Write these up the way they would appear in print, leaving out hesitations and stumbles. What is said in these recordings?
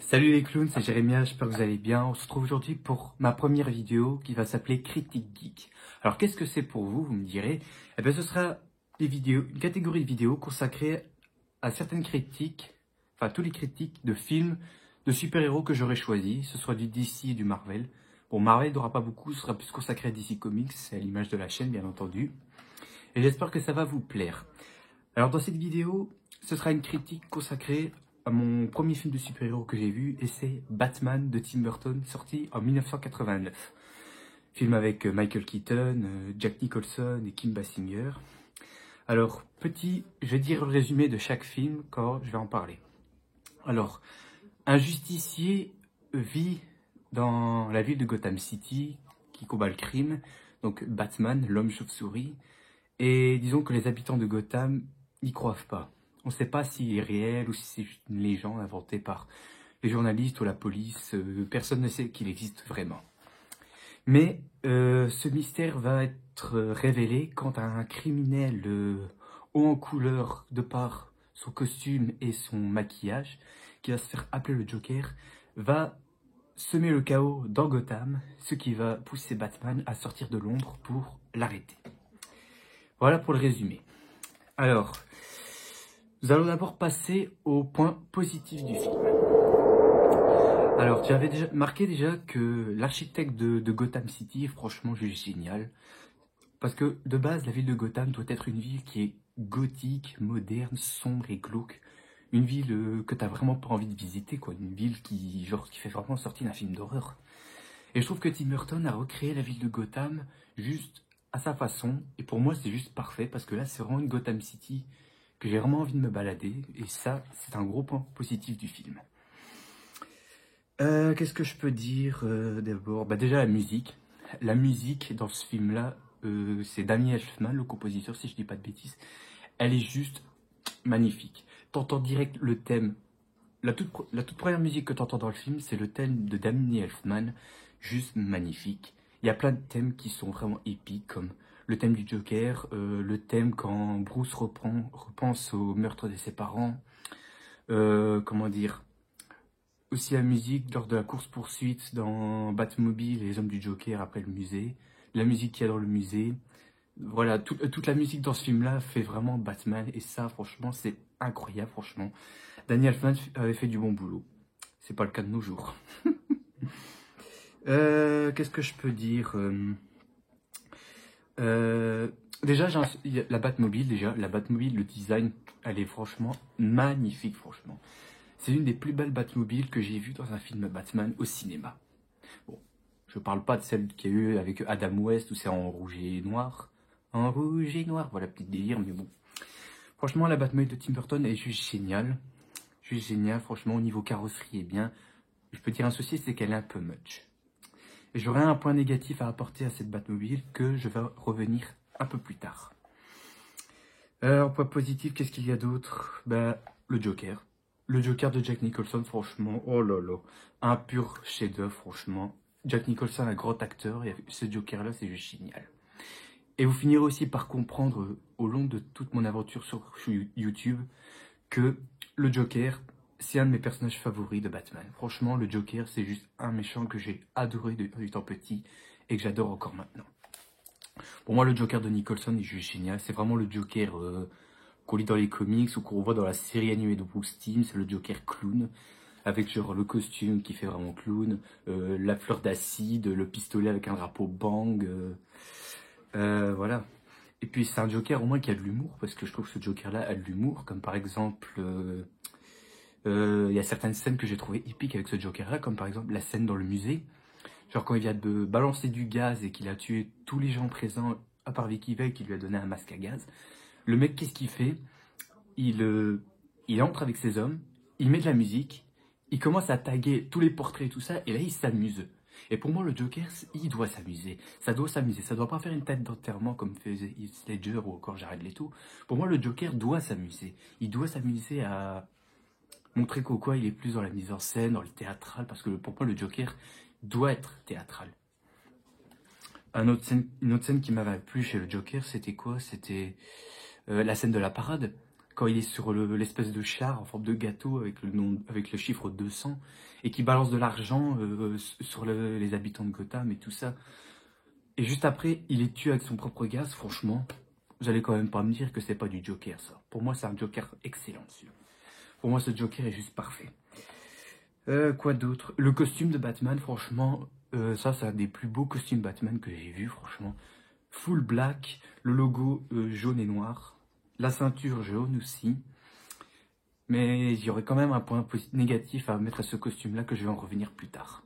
Salut les clowns, c'est Jérémia, j'espère que vous allez bien. On se retrouve aujourd'hui pour ma première vidéo qui va s'appeler Critique Geek. Alors qu'est-ce que c'est pour vous, vous me direz? Eh bien ce sera une catégorie de vidéos consacrée à certaines critiques, enfin tous les critiques de films de super-héros que j'aurais choisi. Ce soit du DC et du Marvel. Bon, Marvel n'aura pas beaucoup, ce sera plus consacré à DC Comics, c'est à l'image de la chaîne bien entendu. Et j'espère que ça va vous plaire. Alors dans cette vidéo, ce sera une critique consacrée à mon premier film de super-héros que j'ai vu, et c'est Batman de Tim Burton, sorti en 1989. Film avec Michael Keaton, Jack Nicholson et Kim Basinger. Alors, je vais dire le résumé de chaque film quand je vais en parler. Alors, un justicier vit dans la ville de Gotham City, qui combat le crime, donc Batman, l'homme chauve-souris, et disons que les habitants de Gotham n'y croient pas. On ne sait pas s'il est réel ou si c'est juste une légende inventée par les journalistes ou la police. Personne ne sait qu'il existe vraiment. Mais ce mystère va être révélé quand un criminel haut en couleur de par son costume et son maquillage, qui va se faire appeler le Joker, va semer le chaos dans Gotham, ce qui va pousser Batman à sortir de l'ombre pour l'arrêter. Voilà pour le résumé. Alors, nous allons d'abord passer au point positif du film. Alors, tu avais déjà marqué que l'architecte de Gotham City est franchement juste génial. Parce que de base, la ville de Gotham doit être une ville qui est gothique, moderne, sombre et glauque. Une ville que tu n'as vraiment pas envie de visiter, quoi. Une ville qui fait vraiment sortir d'un film d'horreur. Et je trouve que Tim Burton a recréé la ville de Gotham juste à sa façon. Et pour moi, c'est juste parfait parce que là, c'est vraiment une Gotham City que j'ai vraiment envie de me balader, et ça, c'est un gros point positif du film. Qu'est-ce que je peux dire d'abord? Déjà la musique. La musique dans ce film-là, c'est Danny Elfman, le compositeur, si je dis pas de bêtises. Elle est juste magnifique. T'entends direct le thème. La toute première musique que t'entends dans le film, c'est le thème de Danny Elfman, juste magnifique. Il y a plein de thèmes qui sont vraiment épiques, comme le thème du Joker, le thème quand Bruce repense au meurtre de ses parents, comment dire, aussi la musique lors de la course-poursuite dans Batmobile et les hommes du Joker après le musée, la musique qu'il y a dans le musée. Voilà, toute la musique dans ce film-là fait vraiment Batman, et ça, franchement, c'est incroyable, franchement. Danny Elfman avait fait du bon boulot. C'est pas le cas de nos jours. Qu'est-ce que je peux dire déjà, la Batmobile, le design, elle est franchement magnifique, franchement. C'est l'une des plus belles Batmobiles que j'ai vues dans un film Batman au cinéma. Bon, je parle pas de celle qu'il y a eu avec Adam West, où c'est en rouge et noir. En rouge et noir, voilà, petit délire, mais bon. Franchement, la Batmobile de Tim Burton est juste géniale. Juste géniale, franchement, au niveau carrosserie est bien. Je peux dire un souci, c'est qu'elle est un peu much. Et j'aurais un point négatif à apporter à cette Batmobile que je vais revenir un peu plus tard. En point positif, qu'est-ce qu'il y a d'autre? Le Joker. Le Joker de Jack Nicholson, franchement, oh là là. Un pur chef-d'œuvre, franchement. Jack Nicholson, un grand acteur, et ce Joker-là, c'est juste génial. Et vous finirez aussi par comprendre, au long de toute mon aventure sur YouTube, que le Joker, c'est un de mes personnages favoris de Batman. Franchement, le Joker, c'est juste un méchant que j'ai adoré depuis tant petit et que j'adore encore maintenant. Pour moi, le Joker de Nicholson est juste génial. C'est vraiment le Joker qu'on lit dans les comics ou qu'on voit dans la série animée de Bruce Timm. C'est le Joker clown, avec genre le costume qui fait vraiment clown, la fleur d'acide, le pistolet avec un drapeau bang. Voilà. Et puis c'est un Joker au moins qui a de l'humour, parce que je trouve que ce Joker-là a de l'humour, comme par exemple... Il y a certaines scènes que j'ai trouvées épiques avec ce Joker-là, comme par exemple la scène dans le musée. Genre quand il vient de balancer du gaz et qu'il a tué tous les gens présents, à part Vicky Vale qui lui a donné un masque à gaz. Le mec, qu'est-ce qu'il fait? Il entre avec ses hommes, il met de la musique, il commence à taguer tous les portraits et tout ça, et là il s'amuse. Et pour moi, le Joker, il doit s'amuser. Ça doit s'amuser. Ça doit pas faire une tête d'enterrement comme faisait Heath Ledger ou encore Jared Leto. Pour moi, le Joker doit s'amuser. Il doit s'amuser à montrer qu'au quoi il est plus dans la mise en scène, dans le théâtral, parce que pour moi, le Joker doit être théâtral. Une autre scène qui m'avait plu chez le Joker, c'était quoi? C'était la scène de la parade. quand il est sur l'espèce de char en forme de gâteau avec le nom, avec le chiffre 200 et qui balance de l'argent sur les habitants de Gotham et tout ça. Et juste après, il est tué avec son propre gaz. Franchement, vous allez quand même pas me dire que c'est pas du Joker, ça. Pour moi, c'est un Joker excellent, celui-là. Pour moi, ce Joker est juste parfait. Quoi d'autre? Le costume de Batman, franchement, ça, c'est un des plus beaux costumes Batman que j'ai vu, franchement. Full black, le logo jaune et noir, la ceinture jaune aussi. Mais il y aurait quand même un point négatif à mettre à ce costume-là que je vais en revenir plus tard.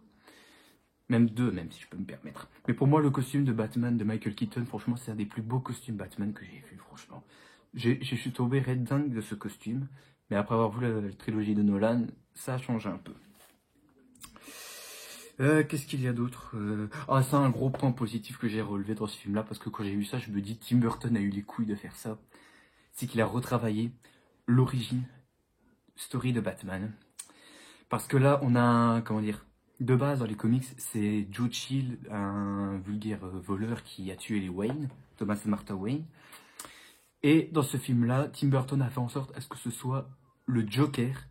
Même deux, même si je peux me permettre. Mais pour moi, le costume de Batman de Michael Keaton, franchement, c'est un des plus beaux costumes Batman que j'ai vu, franchement. Je suis tombé red dingue de ce costume. Mais après avoir vu la trilogie de Nolan, ça a changé un peu. Qu'est-ce qu'il y a d'autre Ah, c'est un gros point positif que j'ai relevé dans ce film-là, parce que quand j'ai vu ça, je me dis, Tim Burton a eu les couilles de faire ça. C'est qu'il a retravaillé l'origine story de Batman. Parce que là, on a, comment dire, de base dans les comics, c'est Joe Chill, un vulgaire voleur qui a tué les Wayne, Thomas et Martha Wayne. Et dans ce film-là, Tim Burton a fait en sorte à ce que ce soit le Joker,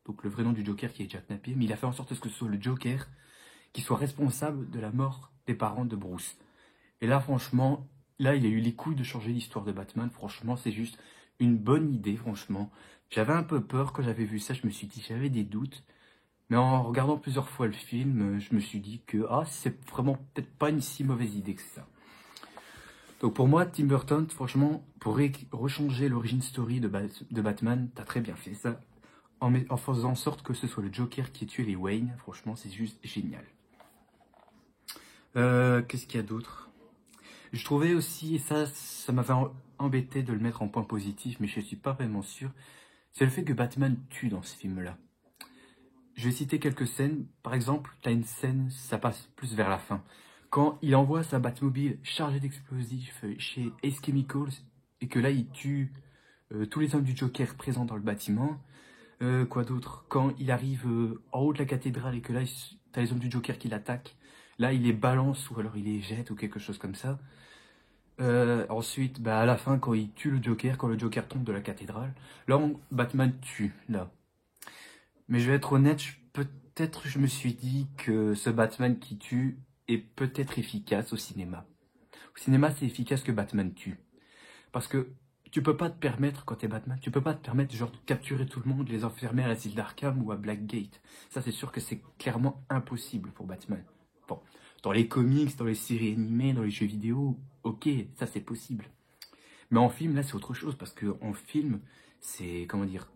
donc le vrai nom du Joker qui est Jack Napier, mais il a fait en sorte à ce que ce soit le Joker qui soit responsable de la mort des parents de Bruce. Et là, franchement, là, il a eu les couilles de changer l'histoire de Batman. Franchement, c'est juste une bonne idée, franchement. J'avais un peu peur quand j'avais vu ça, je me suis dit, j'avais des doutes. Mais en regardant plusieurs fois le film, je me suis dit que c'est vraiment peut-être pas une si mauvaise idée que ça. Donc pour moi, Tim Burton, franchement, pour rechanger l'origine story de Batman, t'as très bien fait ça. En faisant en sorte que ce soit le Joker qui ait tué les Wayne, franchement, c'est juste génial. Qu'est-ce qu'il y a d'autre? Je trouvais aussi, et ça m'avait embêté de le mettre en point positif, mais je suis pas vraiment sûr, c'est le fait que Batman tue dans ce film-là. Je vais citer quelques scènes. Par exemple, t'as une scène, ça passe plus vers la fin. Quand il envoie sa Batmobile chargée d'explosifs chez Ace Chemicals, et que là, il tue tous les hommes du Joker présents dans le bâtiment. Quoi d'autre? Quand il arrive en haut de la cathédrale et que là, t'as les hommes du Joker qui l'attaquent. Là, il les balance ou alors il les jette ou quelque chose comme ça. Ensuite, à la fin, quand il tue le Joker, quand le Joker tombe de la cathédrale, là, Batman tue, là. Mais je vais être honnête, peut-être je me suis dit que ce Batman qui tue est peut-être efficace au cinéma. Au cinéma, c'est efficace que Batman tue. Parce que tu peux pas te permettre, quand t'es Batman, tu peux pas te permettre genre de capturer tout le monde, les enfermer à l'asile d'Arkham ou à Blackgate. Ça, c'est sûr que c'est clairement impossible pour Batman. Bon, dans les comics, dans les séries animées, dans les jeux vidéo, ok, ça c'est possible. Mais en film, là, c'est autre chose, parce que en film, c'est, comment dire,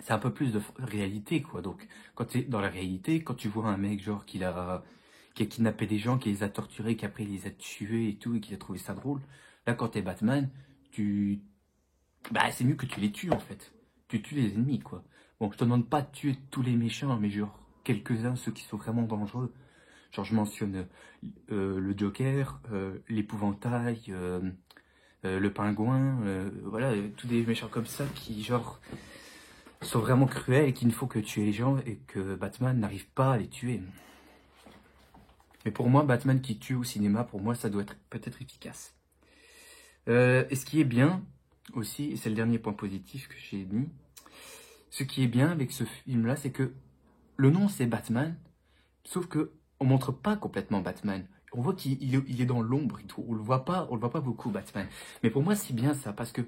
c'est un peu plus de réalité, quoi. Donc, quand tu es dans la réalité, quand tu vois un mec, genre, qui a kidnappé des gens, qui les a torturés, qui après il les a tués et tout, et qui a trouvé ça drôle, là, quand t'es Batman, c'est mieux que tu les tues, en fait. Tu tues les ennemis, quoi. Bon, je te demande pas de tuer tous les méchants, mais genre, quelques-uns, ceux qui sont vraiment dangereux. Genre, je mentionne le Joker, l'épouvantail, le pingouin, voilà, tous des méchants comme ça qui, genre, sont vraiment cruels et qu'il ne faut que tuer les gens et que Batman n'arrive pas à les tuer. Mais pour moi, Batman qui tue au cinéma, pour moi, ça doit être peut-être efficace. Et ce qui est bien aussi, et c'est le dernier point positif que j'ai mis, ce qui est bien avec ce film-là, c'est que le nom c'est Batman, sauf que on montre pas complètement Batman. On voit qu'il est dans l'ombre et tout. On le voit pas beaucoup Batman. Mais pour moi, c'est bien ça, parce que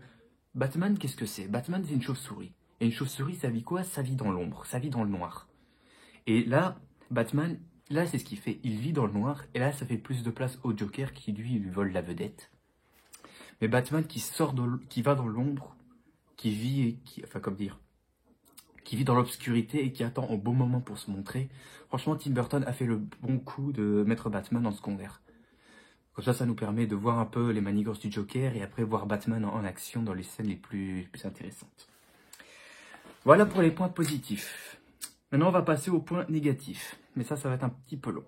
Batman, qu'est-ce que c'est? Batman, c'est une chauve-souris. Et une chauve-souris, ça vit quoi? Ça vit dans l'ombre, ça vit dans le noir. Et là, Batman, là, c'est ce qu'il fait. Il vit dans le noir, et là, ça fait plus de place au Joker qui, lui vole la vedette. Mais Batman qui va dans l'ombre, qui vit, qui vit dans l'obscurité et qui attend au bon moment pour se montrer. Franchement, Tim Burton a fait le bon coup de mettre Batman en secondaire. Comme ça nous permet de voir un peu les manigances du Joker et après voir Batman en action dans les scènes les plus intéressantes. Voilà pour les points positifs. Maintenant, on va passer aux points négatifs. Mais ça va être un petit peu long.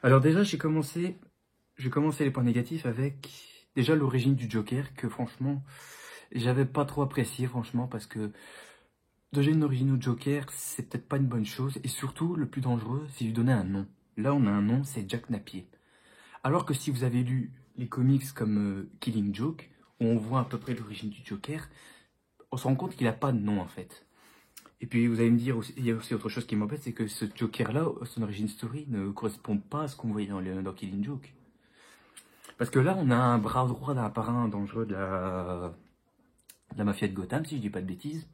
Alors déjà, j'ai commencé les points négatifs avec déjà l'origine du Joker, que franchement, j'avais pas trop apprécié, franchement, parce que donner une origine au Joker, c'est peut-être pas une bonne chose. Et surtout, le plus dangereux, c'est lui donner un nom. Là, on a un nom, c'est Jack Napier. Alors que si vous avez lu les comics comme Killing Joke, où on voit à peu près l'origine du Joker, on se rend compte qu'il n'a pas de nom en fait. Et puis vous allez me dire, il y a aussi autre chose qui m'embête, c'est que ce Joker-là, son origin story, ne correspond pas à ce qu'on voyait dans Killing Joke. Parce que là, on a un bras droit d'un parrain dangereux de la mafia de Gotham, si je dis pas de bêtises.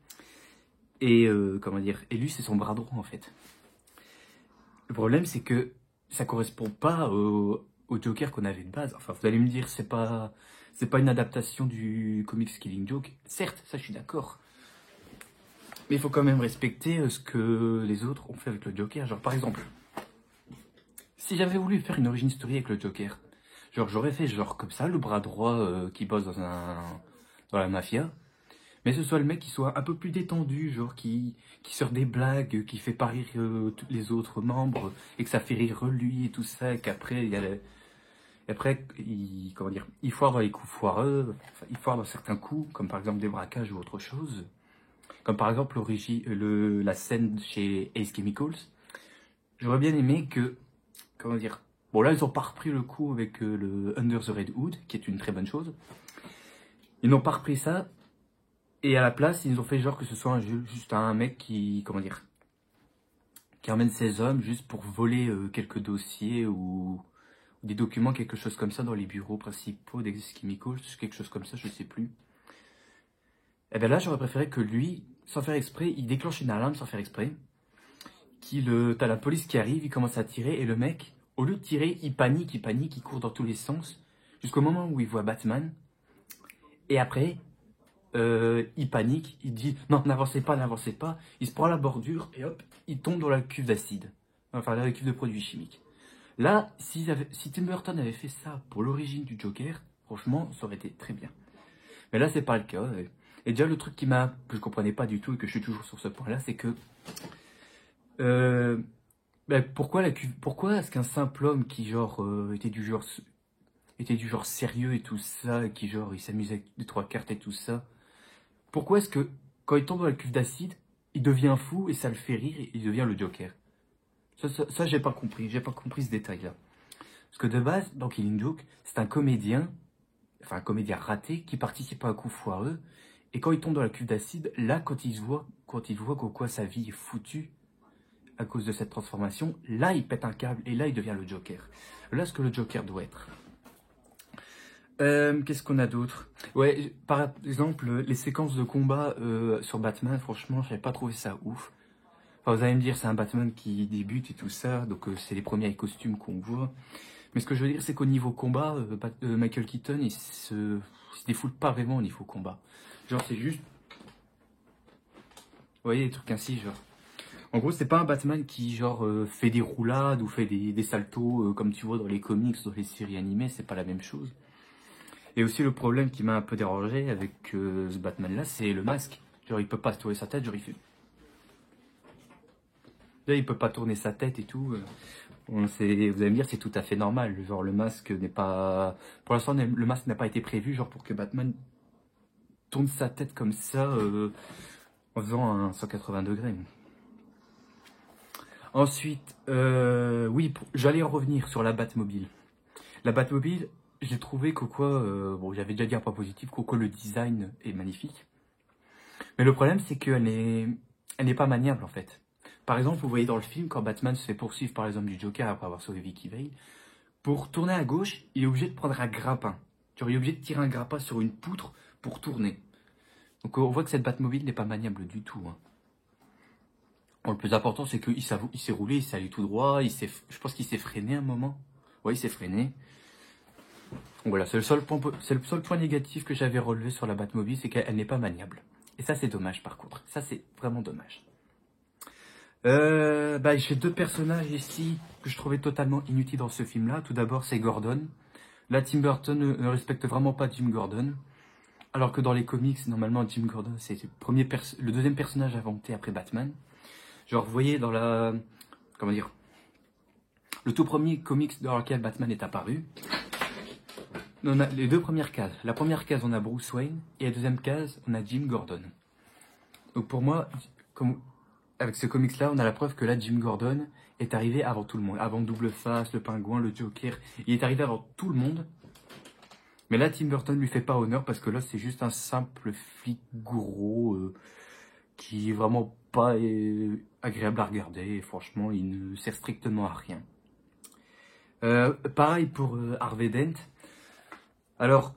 Et comment dire, et lui, c'est son bras droit en fait. Le problème, c'est que ça correspond pas au Joker qu'on avait de base. Enfin, vous allez me dire, c'est pas une adaptation du comics Killing Joke. Certes, ça, je suis d'accord. Mais il faut quand même respecter ce que les autres ont fait avec le Joker. Genre, par exemple, si j'avais voulu faire une origin story avec le Joker, genre, j'aurais fait genre comme ça, le bras droit qui bosse dans la mafia. Mais ce soit le mec qui soit un peu plus détendu, genre qui sort des blagues, qui fait pas rire tous les autres membres, et que ça fait rire lui et tout ça, et qu'après, comment dire, il foire dans les coups foireux, enfin, il foire dans certains coups, comme par exemple des braquages ou autre chose. Comme par exemple la scène chez Ace Chemicals. J'aurais bien aimé que, comment dire, bon là ils ont pas repris le coup avec le Under the Red Hood, qui est une très bonne chose. Ils n'ont pas repris ça. Et à la place, ils ont fait genre que ce soit juste un mec qui, comment dire, qui emmène ses hommes juste pour voler quelques dossiers ou des documents, quelque chose comme ça, dans les bureaux principaux d'Ace Chemicals, quelque chose comme ça, je sais plus. Et bien là, j'aurais préféré que lui, sans faire exprès, il déclenche une alarme sans faire exprès. T'as la police qui arrive, il commence à tirer, et le mec, au lieu de tirer, il panique, il court dans tous les sens, jusqu'au moment où il voit Batman. Et après, il panique, il dit non, n'avancez pas, il se prend à la bordure et hop, il tombe dans la cuve d'acide, enfin dans la cuve de produits chimiques. Là, si Tim Burton avait fait ça pour l'origine du Joker, franchement, ça aurait été très bien. Mais là, c'est pas le cas. Et déjà, le truc que je comprenais pas du tout et que je suis toujours sur ce point-là, c'est que pourquoi est-ce qu'un simple homme qui genre était du genre sérieux et tout ça, et qui genre il s'amusait avec 2-3 cartes et tout ça, pourquoi est-ce que, quand il tombe dans la cuve d'acide, il devient fou et ça le fait rire et il devient le Joker? Ça j'ai pas compris ce détail-là. Parce que de base, dans Killing Joke, c'est un comédien raté qui participe à un coup foireux, et quand il tombe dans la cuve d'acide, là, quand il voit qu'au quoi sa vie est foutue à cause de cette transformation, là, il pète un câble et là, il devient le Joker. Là, ce que le Joker doit être. Qu'est-ce qu'on a d'autre? Ouais, par exemple, les séquences de combat sur Batman, franchement, j'avais pas trouvé ça ouf. Enfin, vous allez me dire, c'est un Batman qui débute et tout ça, donc c'est les premiers costumes qu'on voit. Mais ce que je veux dire, c'est qu'au niveau combat, Michael Keaton, il se défoule pas vraiment au niveau combat. Genre, c'est juste... Vous voyez, des trucs ainsi, genre... En gros, c'est pas un Batman qui, genre, fait des roulades ou fait des saltos, comme tu vois dans les comics, dans les séries animées, c'est pas la même chose. Et aussi, le problème qui m'a un peu dérangé avec ce Batman-là, c'est le masque. Genre, il peut pas se tourner sa tête, genre, il fait... Là, il peut pas tourner sa tête et tout. Vous allez me dire, c'est tout à fait normal. Genre, le masque n'est pas... Pour l'instant, le masque n'a pas été prévu, genre, pour que Batman tourne sa tête comme ça, en faisant un 180 degrés. Ensuite, oui, j'allais en revenir sur la Batmobile. La Batmobile, j'ai trouvé que bon, j'avais déjà dit un point positif, que le design est magnifique. Mais le problème, c'est qu'elle n'est pas maniable, en fait. Par exemple, vous voyez dans le film, quand Batman se fait poursuivre par les hommes du Joker après avoir sauvé Vicky Vale, pour tourner à gauche, il est obligé de prendre un grappin. Genre, il est obligé de tirer un grappin sur une poutre pour tourner. Donc, on voit que cette Batmobile n'est pas maniable du tout. Hein. Bon, le plus important, c'est qu'il s'est roulé, il s'est allé tout droit, je pense qu'il s'est freiné un moment. Ouais, il s'est freiné. Donc voilà, c'est le seul point négatif que j'avais relevé sur la Batmobile, c'est qu'elle n'est pas maniable. Et ça, c'est dommage, par contre. Ça, c'est vraiment dommage. J'ai deux personnages ici que je trouvais totalement inutiles dans ce film-là. Tout d'abord, c'est Gordon. Là, Tim Burton ne respecte vraiment pas Jim Gordon. Alors que dans les comics, normalement, Jim Gordon, c'est le deuxième personnage inventé après Batman. Genre, vous voyez dans comment dire, le tout premier comics dans lequel Batman est apparu, on a les deux premières cases. La première case, on a Bruce Wayne, et la deuxième case, on a Jim Gordon. Donc pour moi, avec ce comics-là, on a la preuve que là, Jim Gordon est arrivé avant tout le monde. Avant Double Face, le Pingouin, le Joker. Il est arrivé avant tout le monde. Mais là, Tim Burton lui fait pas honneur parce que là, c'est juste un simple flic gourou qui est vraiment pas agréable à regarder. Et franchement, il ne sert strictement à rien. Pareil pour Harvey Dent. Alors,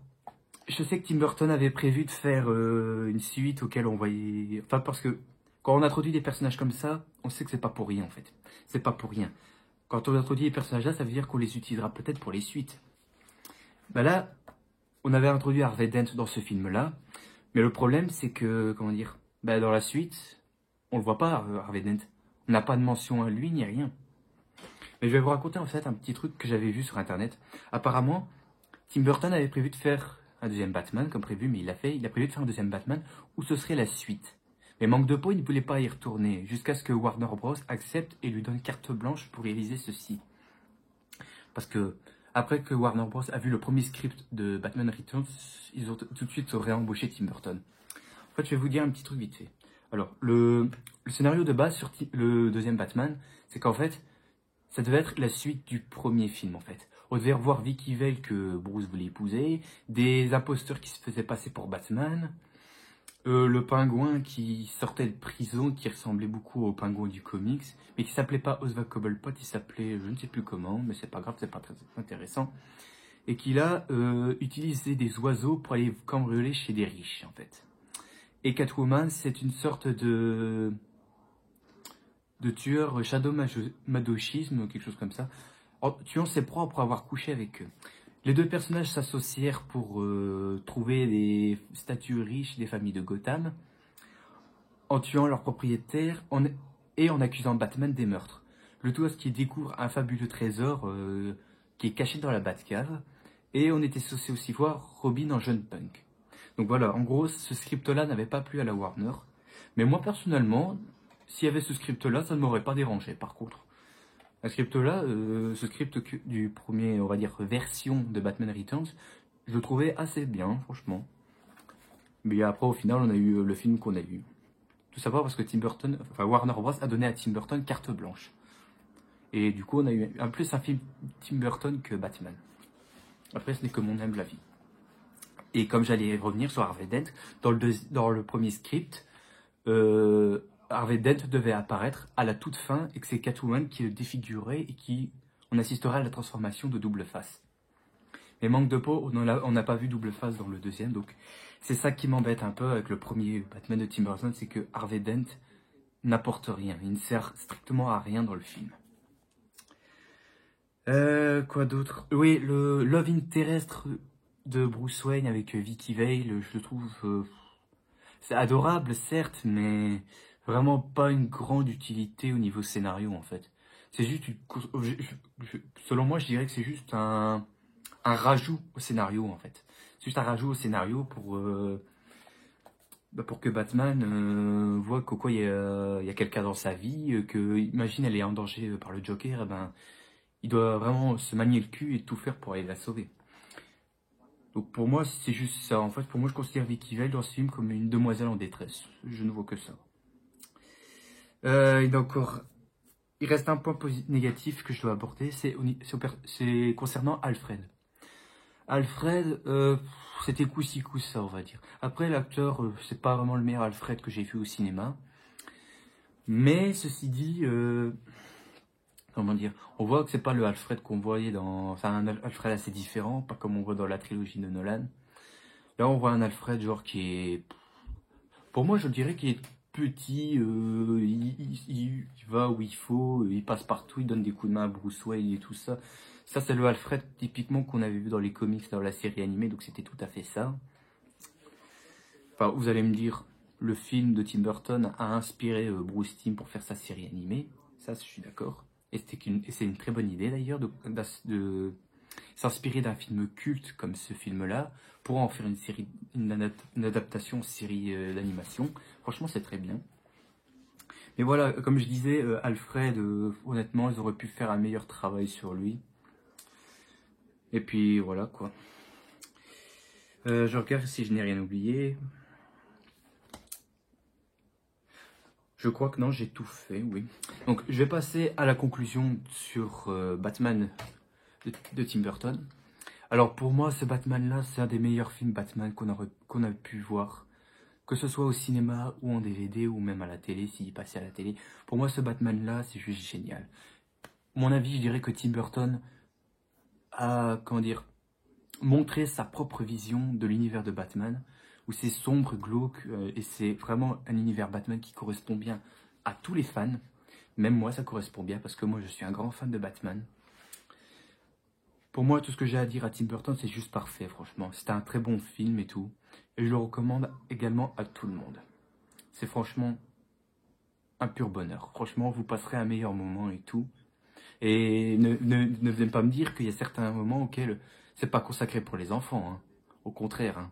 je sais que Tim Burton avait prévu de faire une suite auquel on voyait... Enfin, parce que quand on introduit des personnages comme ça, on sait que c'est pas pour rien en fait. C'est pas pour rien. Quand on introduit les personnages là, ça veut dire qu'on les utilisera peut-être pour les suites. Bah là, on avait introduit Harvey Dent dans ce film-là, mais le problème c'est que, comment dire, bah dans la suite, on le voit pas, Harvey Dent. On n'a pas de mention à lui ni rien. Mais je vais vous raconter en fait un petit truc que j'avais vu sur internet. Apparemment, Tim Burton avait prévu de faire un deuxième Batman, comme prévu, mais il a prévu de faire un deuxième Batman, où ce serait la suite. Mais manque de peau, il ne voulait pas y retourner, jusqu'à ce que Warner Bros. Accepte et lui donne carte blanche pour réaliser ceci. Parce que, après que Warner Bros. A vu le premier script de Batman Returns, ils ont tout de suite réembauché Tim Burton. En fait, je vais vous dire un petit truc vite fait. Alors, le scénario de base sur le deuxième Batman, c'est qu'en fait, ça devait être la suite du premier film, en fait. On devait revoir Vicky Vale que Bruce voulait épouser, des imposteurs qui se faisaient passer pour Batman, le pingouin qui sortait de prison, qui ressemblait beaucoup au pingouin du comics, mais qui s'appelait pas Oswald Cobblepot, il s'appelait je ne sais plus comment, mais c'est pas grave, c'est pas très intéressant. Et qui là utilisait des oiseaux pour aller cambrioler chez des riches, en fait. Et Catwoman, c'est une sorte de tueur sadomasochisme, quelque chose comme ça, en tuant ses proies pour avoir couché avec eux. Les deux personnages s'associèrent pour trouver des statues riches des familles de Gotham, en tuant leurs propriétaires et en accusant Batman des meurtres. Le tout à ce qu'il découvre un fabuleux trésor qui est caché dans la Batcave, et on était censé aussi voir Robin en jeune punk. Donc voilà, en gros, ce script-là n'avait pas plu à la Warner, mais moi personnellement, s'il y avait ce script-là, ça ne m'aurait pas dérangé. Par contre, ce script-là, ce script du premier, on va dire, version de Batman Returns, je le trouvais assez bien, franchement. Mais après, au final, on a eu le film qu'on a eu. Tout simplement parce que Warner Bros. A donné à Tim Burton carte blanche. Et du coup, on a eu plus un film Tim Burton que Batman. Après, ce n'est que mon humble avis. Et comme j'allais revenir sur Harvey Dent, dans le premier script, Harvey Dent devait apparaître à la toute fin et que c'est Catwoman qui le défigurait et qui on assisterait à la transformation de Double Face. Mais manque de peau, on n'a pas vu Double Face dans le deuxième, donc c'est ça qui m'embête un peu avec le premier Batman de Tim Burton, c'est que Harvey Dent n'apporte rien, il ne sert strictement à rien dans le film. Quoi d'autre? Oui, le Love Interest de Bruce Wayne avec Vicky Vale, je le trouve... c'est adorable, certes, mais vraiment pas une grande utilité au niveau scénario, en fait. C'est juste selon moi, je dirais que c'est juste un rajout au scénario, en fait. C'est juste un rajout au scénario pour que Batman voit qu'au quoi il y a quelqu'un dans sa vie, que, imagine, elle est en danger par le Joker, et ben, il doit vraiment se manier le cul et tout faire pour aller la sauver. Donc pour moi, c'est juste ça. En fait, pour moi, je considère Vicky Vale dans ce film comme une demoiselle en détresse. Je ne vois que ça. Et encore, il reste un point négatif que je dois aborder, c'est concernant Alfred. Alfred, c'était coup-ci coup-ça, on va dire. Après, l'acteur, c'est pas vraiment le meilleur Alfred que j'ai vu au cinéma. Mais ceci dit, comment dire, on voit que c'est pas le Alfred qu'on voyait dans... C'est un Alfred assez différent, pas comme on voit dans la trilogie de Nolan. Là, on voit un Alfred, genre, qui est... Pour moi, je dirais qu'il est petit, il va où il faut, il passe partout, il donne des coups de main à Bruce Wayne et tout ça. Ça, c'est le Alfred, typiquement, qu'on avait vu dans les comics, dans la série animée, donc c'était tout à fait ça. Enfin, vous allez me dire, le film de Tim Burton a inspiré Bruce Timm pour faire sa série animée. Ça, je suis d'accord. Et c'est une très bonne idée, d'ailleurs, de s'inspirer d'un film culte comme ce film-là pour en faire une adaptation série d'animation. Franchement, c'est très bien. Mais voilà, comme je disais, Alfred, honnêtement, ils auraient pu faire un meilleur travail sur lui. Et puis voilà quoi. Je regarde si je n'ai rien oublié. Je crois que non, j'ai tout fait, oui. Donc, je vais passer à la conclusion sur Batman de Tim Burton. Alors, pour moi, ce Batman-là, c'est un des meilleurs films Batman qu'on a pu voir. Que ce soit au cinéma ou en DVD ou même à la télé, s'il passait à la télé. Pour moi, ce Batman-là, c'est juste génial. Mon avis, je dirais que Tim Burton a, comment dire, montré sa propre vision de l'univers de Batman, où c'est sombre, glauque, et c'est vraiment un univers Batman qui correspond bien à tous les fans. Même moi, ça correspond bien, parce que moi, je suis un grand fan de Batman. Pour moi, tout ce que j'ai à dire à Tim Burton, c'est juste parfait, franchement. C'est un très bon film et tout. Et je le recommande également à tout le monde. C'est franchement un pur bonheur. Franchement, vous passerez un meilleur moment et tout. Et ne venez pas me dire qu'il y a certains moments auxquels c'est pas consacré pour les enfants. Hein. Au contraire. Hein.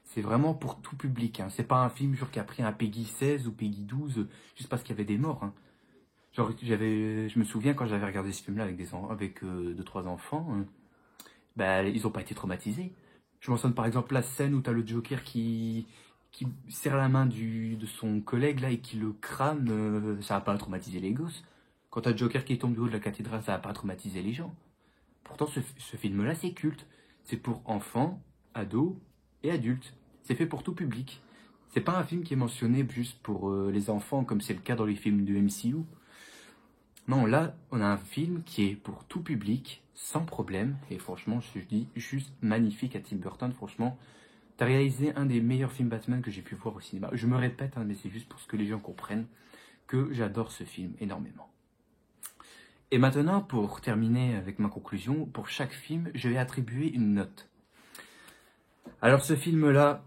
C'est vraiment pour tout public. Hein. C'est pas un film genre qui a pris un Peggy 16 ou Peggy 12 juste parce qu'il y avait des morts. Hein. Genre, je me souviens quand j'avais regardé ce film-là avec 2-3 enfants, hein, bah, ils ont pas été traumatisés. Je mentionne par exemple la scène où tu as le Joker qui serre la main de son collègue là et qui le crame, ça va pas traumatiser les gosses. Quand tu as le Joker qui tombe du haut de la cathédrale, ça va pas traumatiser les gens. Pourtant, ce film-là, c'est culte. C'est pour enfants, ados et adultes. C'est fait pour tout public. C'est pas un film qui est mentionné juste pour les enfants, comme c'est le cas dans les films de MCU. Non, là, on a un film qui est pour tout public, sans problème. Et franchement, je dis juste magnifique à Tim Burton. Franchement, t'as réalisé un des meilleurs films Batman que j'ai pu voir au cinéma. Je me répète, hein, mais c'est juste pour que les gens comprennent que j'adore ce film énormément. Et maintenant, pour terminer avec ma conclusion, pour chaque film, je vais attribuer une note. Alors ce film-là,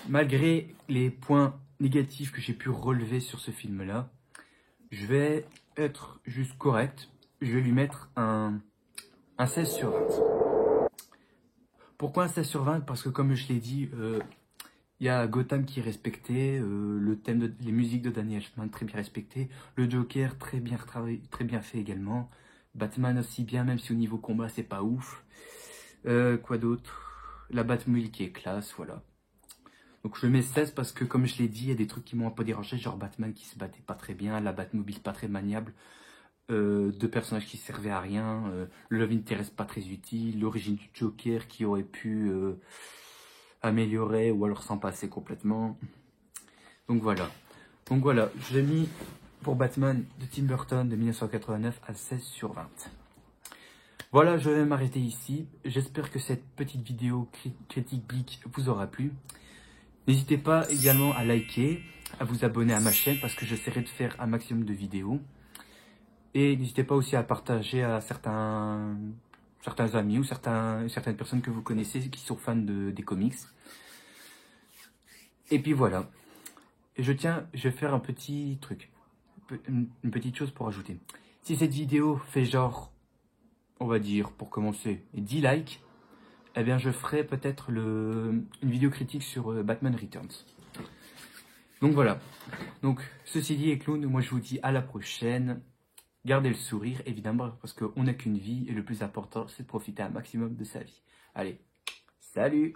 malgré les points négatifs que j'ai pu relever sur ce film-là, je vais être juste correct. Je vais lui mettre un 16 sur 20. Pourquoi un 16 sur 20? Parce que comme je l'ai dit, il y a Gotham qui est respecté, le thème les musiques de Danny Elfman très bien respecté, le Joker très bien retravaillé, très bien fait également, Batman aussi bien, même si au niveau combat c'est pas ouf. Quoi d'autre? La Batmobile qui est classe, voilà. Donc je mets 16 parce que comme je l'ai dit, il y a des trucs qui m'ont un peu dérangé, genre Batman qui se battait pas très bien, la Batmobile pas très maniable, deux personnages qui servaient à rien, le Love Interest pas très utile, l'origine du Joker qui aurait pu améliorer ou alors s'en passer complètement. Donc voilà, je l'ai mis pour Batman de Tim Burton de 1989 à 16 sur 20. Voilà, je vais m'arrêter ici. J'espère que cette petite vidéo critique geek vous aura plu. N'hésitez pas également à liker, à vous abonner à ma chaîne parce que j'essaierai de faire un maximum de vidéos. Et n'hésitez pas aussi à partager à certains amis ou certaines personnes que vous connaissez qui sont fans des comics. Et puis voilà. Et je vais faire un petit truc, une petite chose pour ajouter. Si cette vidéo fait genre, on va dire pour commencer, 10 likes, eh bien je ferai peut-être une vidéo critique sur Batman Returns. Donc voilà. Donc ceci dit, les clowns, moi je vous dis à la prochaine. Gardez le sourire évidemment parce qu'on n'a qu'une vie et le plus important c'est de profiter un maximum de sa vie. Allez, salut!